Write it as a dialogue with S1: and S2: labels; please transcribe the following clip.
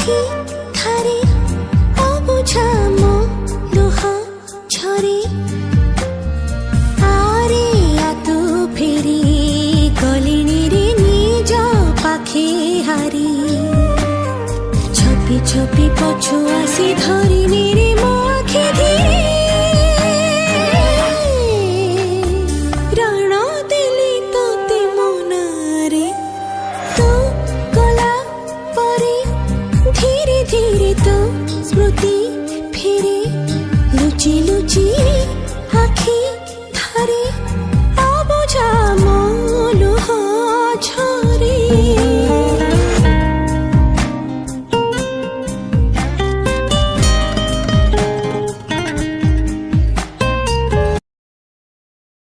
S1: আখি ধারে অবুঝা লুহ ঝরে আরে আতু ফেরি গলিনি রে নিজ পাখে হারি ছপি ছপি পছু আসি ধরিনি